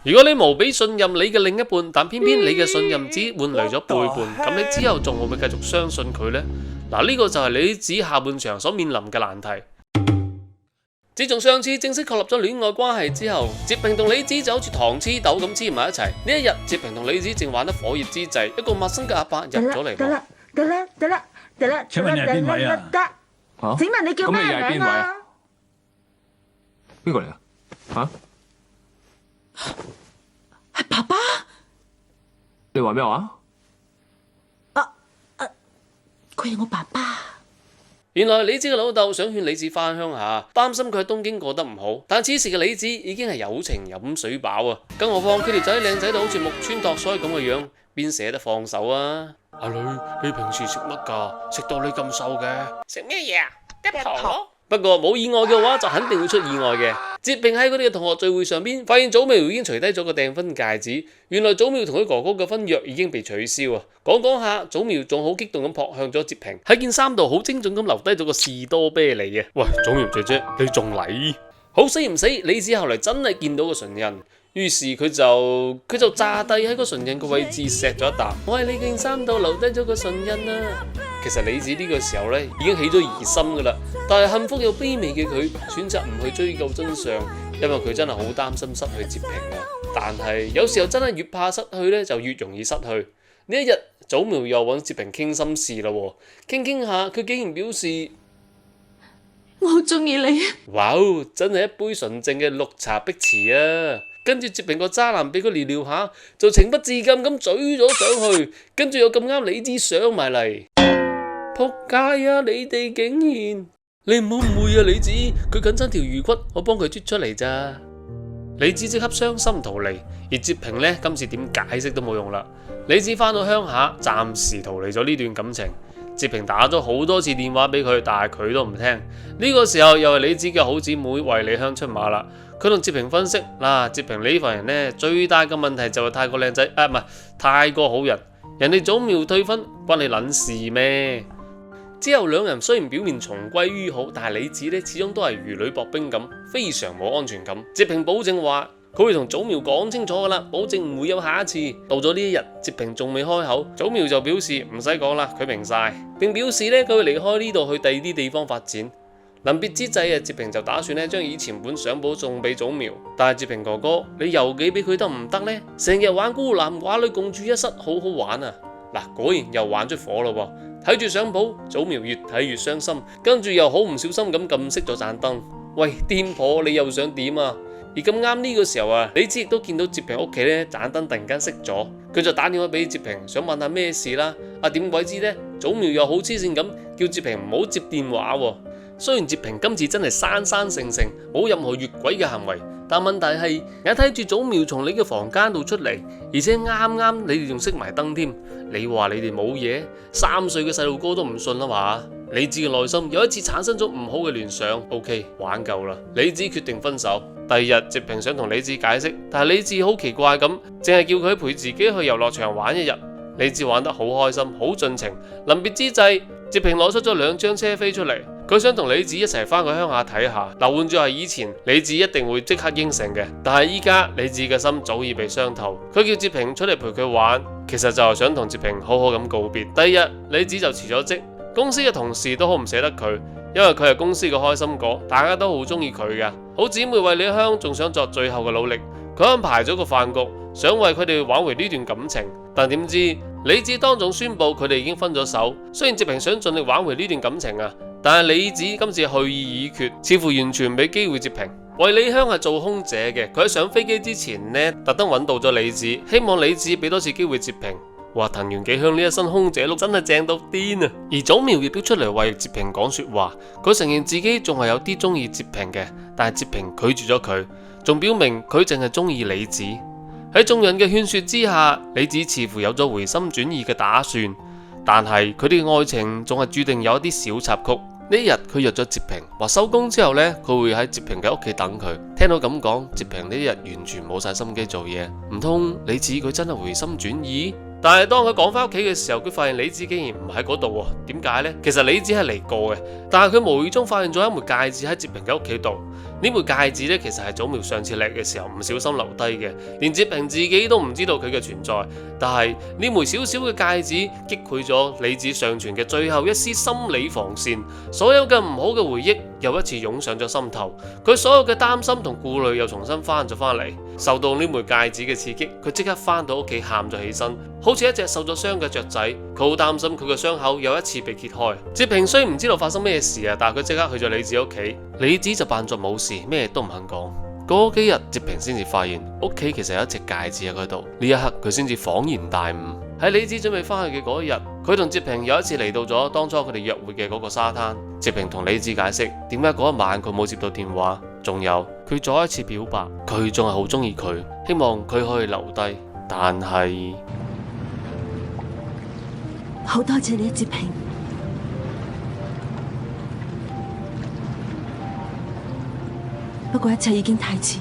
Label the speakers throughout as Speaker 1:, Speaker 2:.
Speaker 1: 如果你無比信任你嘅另一半，但偏偏你嘅信任只換嚟咗背叛，咁你之後仲會唔會繼續相信佢呢？嗱，呢個就係李子下半場所面臨嘅難題。自從上次正式確立咗戀愛關係之後，哲平同李子就好似糖黐豆咁黐埋一齊。呢一日，哲平同李子正玩得火熱之際，一個陌生嘅阿伯入咗嚟。
Speaker 2: 得啦，請問你係邊位啊？
Speaker 3: 請問你叫咩名啊？
Speaker 4: 邊個嚟啊？吓？
Speaker 3: 係爸爸？
Speaker 4: 你話咩話？
Speaker 3: 佢係我爸爸。
Speaker 1: 原來李子嘅老豆想勸李子翻鄉下，擔心佢喺東京過得唔好。但此時嘅李子已經係有情飲水飽啊！更何況佢條仔靚仔到好似木村拓哉咁嘅樣，邊捨得放手啊？阿女，你平時食乜㗎？食到你咁瘦嘅？食咩嘢啊？一糖咯。不過冇意外嘅話，就肯定會出意外嘅。哲平喺佢哋嘅同學聚會上邊，發現祖苗已經除低咗個訂婚戒指。原來祖苗同佢哥哥嘅婚約已經被取消啊！講下，祖苗仲好激動咁撲向咗哲平，喺件衫度好精準咁留低咗個士多啤梨啊！喂，祖苗姐姐，你仲嚟？好死唔死，李子後嚟真係見到個唇印。於是佢就炸低喺個唇印個位置錫咗一啖。我喺你件衫度留低咗個唇印啊！其實李子呢個時候咧已經起咗疑心噶啦，但係幸福又卑微嘅佢選擇唔去追究真相，因為佢真係好擔心失去哲平啊。但係有時候真係越怕失去咧，就越容易失去。呢一日，祖苗又揾哲平傾心事啦，傾下，佢竟然表示
Speaker 3: 我好中意你。
Speaker 1: 哇，真係一杯純正嘅綠茶碧池啊！跟住哲平個渣男俾佢撩下，就情不自禁咁嘴咗上去，跟住又咁啱李子上埋嚟，仆街啊！你哋竟然，你唔好誤會啊！李子佢緊親條魚骨，我幫佢啜出嚟咋。李子即刻傷心逃離，而哲平呢，今次點解釋都冇用啦。李子返到鄉下，暫時逃離咗呢段感情。哲平打咗好多次電話俾佢，但係佢都唔聽。呢個時候又係李子嘅好姊妹衛理香出馬啦。佢同哲平分析嗱，哲平呢份人呢，最大嘅問題就係太過靚仔，唔係太過好人。人哋祖苗退婚關你撚事咩？之後兩人雖然表面重歸於好，但係李子呢始終都係如履薄冰咁，非常冇安全感。哲平保證話佢會同祖苗講清楚噶啦，保證唔會有下一次。到咗呢一日，哲平仲未開口，祖苗就表示唔使講啦，佢明晒，並表示呢，佢會離開呢度去第二啲地方發展。臨別之際啊，哲平就打算咧將以前本相簿送俾祖苗，但係哲平哥哥，你郵寄俾佢得唔得呢？成日玩孤男寡女共處一室，好好玩啊！嗱，果然又玩出火咯喎！睇住相簿，祖苗越睇越傷心，跟住又好唔小心咁撳熄咗盞燈。喂，癲婆，你又想點啊？而咁啱呢個時候啊，李子亦都見到哲平屋企呢盞燈突然間熄咗，佢就打電話俾哲平，想問下咩事啦。點鬼知呢？祖苗又好黐線咁叫哲平唔好接電話喎。雖然哲平今次真係生生性性，冇任何越軌嘅行為，但問題係眼睇住祖苗從你嘅房間度出嚟，而且啱你哋仲熄埋燈添，你話你哋冇嘢？3歲嘅細路哥都唔信啦嘛？李子嘅內心有一次產生咗唔好嘅聯想。OK， 玩夠啦，李子決定分手。第二日，哲平想同李子解釋，但係李子好奇怪咁，淨係叫佢陪自己去遊樂場玩一日。李子玩得好開心，好盡情。臨別之際，哲平攞出咗2張車飛出嚟，佢想同李子一齊翻去鄉下睇下。嗱，換咗係以前，李子一定會即刻應承嘅，但係依家李子嘅心早已被傷透。佢叫哲平出嚟陪佢玩，其實就係想同哲平好好咁告別。第二日，李子就辭咗職，公司嘅同事都好唔捨得佢，因為佢係公司嘅開心果，大家都好中意佢嘅。好姊妹衛理香仲想作最後嘅努力，佢安排咗個飯局，想為佢哋挽回呢段感情。但點知李子當眾宣布佢哋已經分咗手。雖然哲平想盡力挽回呢段感情啊，但係李子今次去意已決，似乎完全唔俾機會哲平。衛理香係做空姐嘅，佢喺上飛機之前呢，特登揾到咗李子，希望李子俾多次機會哲平。哇，藤原紀香呢一身空姐碌真係正到癲啊！而祖苗亦都出嚟為哲平講說話，佢承認自己仲係有啲中意哲平嘅，但係哲平拒絕咗佢，仲表明佢淨係中意李子。喺眾人嘅勸說之下，李子似乎有咗回心轉意嘅打算，但係佢哋嘅愛情仲係注定有一啲小插曲。呢日佢約咗哲平，話收工之後呢，佢會喺哲平嘅屋企等佢。聽到咁講，哲平呢日完全冇晒心機做嘢，唔通李子佢真係回心轉意？但係當佢趕翻屋企嘅時候，佢發現李子竟然唔喺嗰度喎。點解呢？其實李子係嚟過嘅，但係佢無意中發現咗一枚戒指喺哲平嘅屋企度。呢枚戒指呢，其實係祖苗上次嚟嘅時候唔小心留低嘅，連哲平自己都唔知道佢嘅存在。但係呢枚小小嘅戒指擊潰咗李子上傳嘅最後一絲心理防線，所有嘅唔好嘅回憶又一次湧上咗心頭，佢所有嘅擔心同顧慮又重新翻咗翻嚟。受到呢枚戒指嘅刺激，佢即刻翻到屋企喊咗起身，好似一隻受咗傷嘅雀仔。佢好擔心佢嘅傷口又一次被揭開。哲平雖唔知道發生咩事啊，但係佢即刻去咗李子屋企，李子就扮作冇事，咩都唔肯講。嗰幾日，哲平先至發現屋企其實有一隻戒指喺嗰度。呢一刻，佢先至恍然大悟。喺李子準備翻去嘅嗰一日，佢同哲平有一次嚟到咗當初佢哋約會嘅嗰個沙灘。哲平同李子解釋點解嗰一晚佢冇接到電話，仲有佢再一次表白，佢仲係好中意佢，希望佢可以留低。但係
Speaker 2: 好多謝你，哲平。不過一切已經太遲。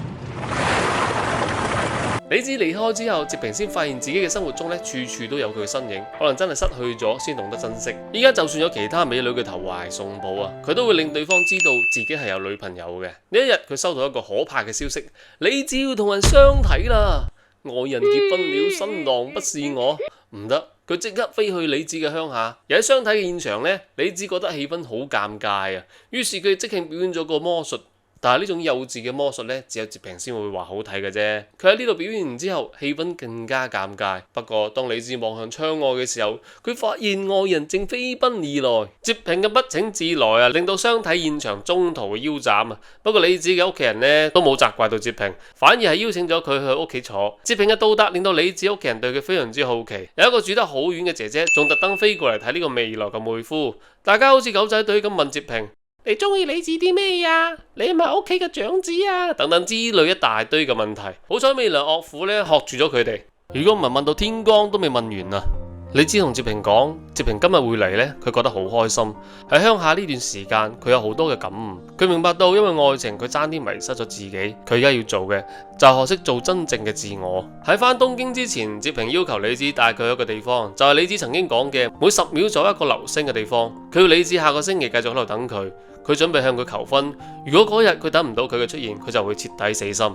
Speaker 1: 李子離開之後，哲平先發現自己嘅生活中處處都有佢嘅身影，可能真係失去咗先懂得珍惜。依家就算有其他美女嘅投懷送抱啊，佢都會令對方知道自己係有女朋友嘅。呢一日佢收到一個可怕嘅消息，李子要同人相睇啦，愛人結婚了，新郎不是我。唔得，佢即刻飛去李子嘅鄉下。而喺相睇嘅現場呢，李子覺得氣氛好尷尬啊，於是佢即興表演咗個魔術。但係呢種幼稚嘅魔術呢，只有哲平先會話好睇嘅啫。佢喺呢度表演完之後，氣氛更加尷尬。不過當李子望向窗外嘅時候，佢發現愛人正飛奔而來。哲平嘅不請自來啊，令到相睇現場中途腰斬啊。不過李子嘅屋企人呢，都冇責怪到哲平，反而係邀請咗佢去屋企坐。哲平嘅到達令到李子屋企人對佢非常之好奇。有一個住得好遠嘅姐姐，仲特登飛過嚟睇呢個未來嘅妹夫。大家好似狗仔隊咁問哲平：你中意李子啲咩呀？你係咪屋企嘅長子啊？等等之類一大堆嘅問題。好彩未來岳父呢喝住咗佢哋，如果唔係問到天光都未問完啊！李子同哲平講，哲平今日會嚟呢，佢覺得好開心。喺鄉下呢段時間，佢有好多嘅感悟。佢明白到因為愛情，佢差啲迷失咗自己。佢而家要做嘅就係學識做真正嘅自我。喺返東京之前，哲平要求李子帶佢去一個地方，就係李子曾經講嘅每10秒走一個流星嘅地方。佢要李子下個星期繼續喺度等佢。佢準備向佢求婚，如果嗰日佢等唔到佢嘅出現，佢就會徹底死心。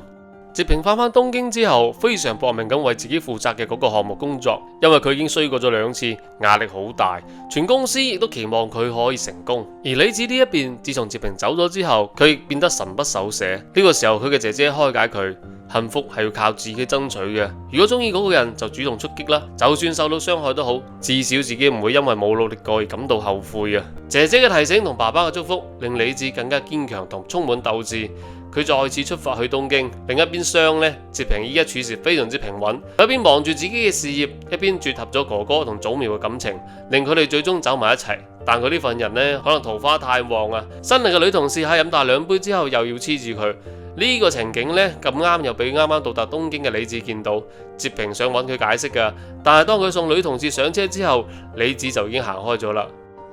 Speaker 1: 哲平返東京之後，非常搏命咁為自己負責嘅嗰個項目工作，因為佢已經衰過咗2次，壓力好大，全公司亦都期望佢可以成功。而李子呢一邊，自從哲平走咗之後，佢亦變得神不守舍。呢個時候，佢嘅姐姐開解佢，幸福係要靠自己爭取嘅。如果中意嗰個人，就主動出擊啦，就算受到傷害都好，至少自己唔會因為冇努力過而感到後悔啊！姐姐嘅提醒同爸爸嘅祝福，令李子更加堅強同充滿鬥志。佢再次出發去東京，另一邊廂呢，哲平依家處事非常之平穩，一邊忙住自己嘅事業，一邊撮合咗哥哥同祖苗嘅感情，令佢哋最終走埋一齊。但佢呢份人呢，可能桃花太旺啊！新嚟嘅女同事喺飲大2杯之後，又要黐住佢。呢個情景呢，咁啱又俾啱啱到達東京嘅李子見到。哲平想揾佢解釋噶，但係當佢送女同事上車之後，李子就已經行開咗啦。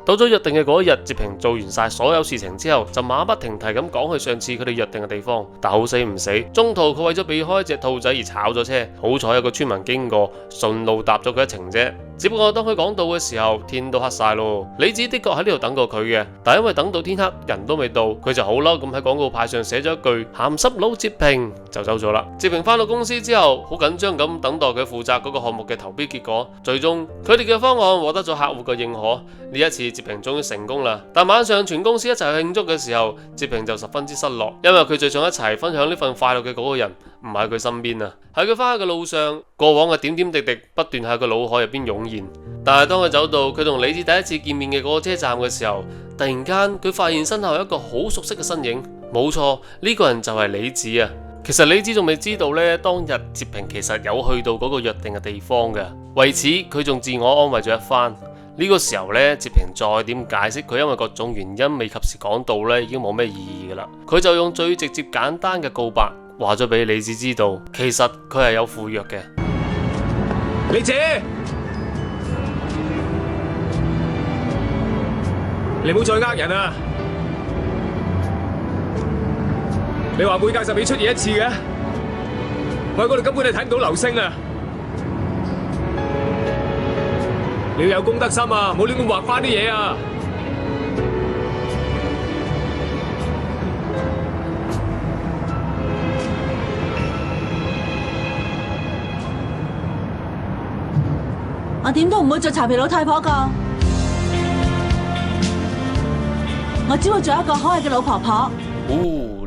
Speaker 1: 到咗約定嘅嗰一日，哲平做完晒所有事情之後，就馬不停蹄咁講去上次佢哋約定嘅地方。但好死唔死，中途佢為咗避開一隻兔仔而炒咗車。好彩有個村民經過，順路搭咗佢一程啫。只不過當佢講到嘅時候，天都黑晒咯。李子的確喺呢度等過佢嘅，但係因為等到天黑，人都未到，佢就好嬲咁喺廣告牌上寫咗一句鹹濕佬哲平就走咗啦。哲平翻到公司之後，好緊張咁等待佢負責嗰個項目嘅投標結果。最終佢哋嘅方案獲得咗客戶嘅認可。呢一次哲平終於成功啦。但晚上全公司一齊去慶祝嘅時候，哲平就十分之失落，因為佢最想一齊分享呢份快樂嘅嗰個人唔喺佢身邊啊！喺佢翻去嘅路上，過往嘅點點滴滴不斷喺佢腦海入邊湧現。但係當佢走到佢同李子第一次見面嘅嗰個車站嘅時候，突然間佢發現身後有一個好熟悉嘅身影。冇錯，呢個人就係李子啊！其實李子仲未知道呢，當日哲平其實有去到嗰個約定嘅地方嘅。為此佢仲自我安慰咗一番。呢個時候呢，哲平再點解釋佢因為各種原因未及時趕到呢，已經冇咩意義噶啦。佢就用最直接簡單嘅告白話咗俾李子知道，其實佢係有赴約嘅。
Speaker 4: 李姐，你唔好再呃人啊！你話每隔10秒出現一次嘅，我喺嗰度根本係睇唔到流星啊！你要有公德心啊，唔好亂咁畫花啲嘢啊！
Speaker 2: 我點都唔會做柴皮老太婆噶，我只會做一個可愛嘅老婆婆。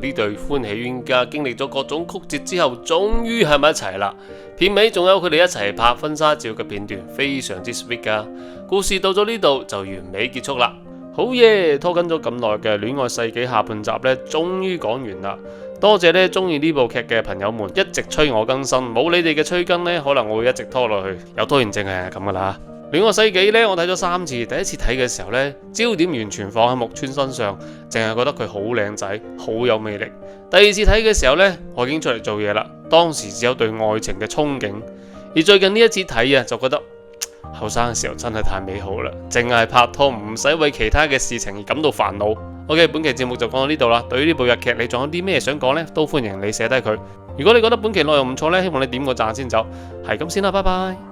Speaker 1: 呢對歡喜冤家經歷咗各種曲折之後，終於喺埋一齊啦。片尾仲有佢哋一齊拍婚紗照嘅片段，非常之 sweet 噶。故事到咗呢度就完美結束啦。好嘢，拖緊咗咁耐嘅《戀愛世紀》下半集呢，終於講完啦。多謝呢中意呢部劇嘅朋友們一直催我更新，冇你哋嘅催更呢，可能我會一直拖落去。有拖延症係咁噶啦。戀愛世紀呢，我睇咗3次。第一次睇嘅時候呢，焦點完全放喺木村身上，淨係覺得佢好靚仔，好有魅力。第二次睇嘅時候呢，我已經出嚟做嘢啦，當時只有對愛情嘅憧憬。而最近呢一次睇啊，就覺得後生嘅時候真係太美好啦，淨係拍拖唔使為其他嘅事情而感到煩惱。OK， 本期節目就講到呢度啦。對於呢部日劇，你仲有啲咩想講呢？都歡迎你寫低佢。如果你覺得本期內容唔錯呢，希望你點個讚先走。係咁先啦，拜拜。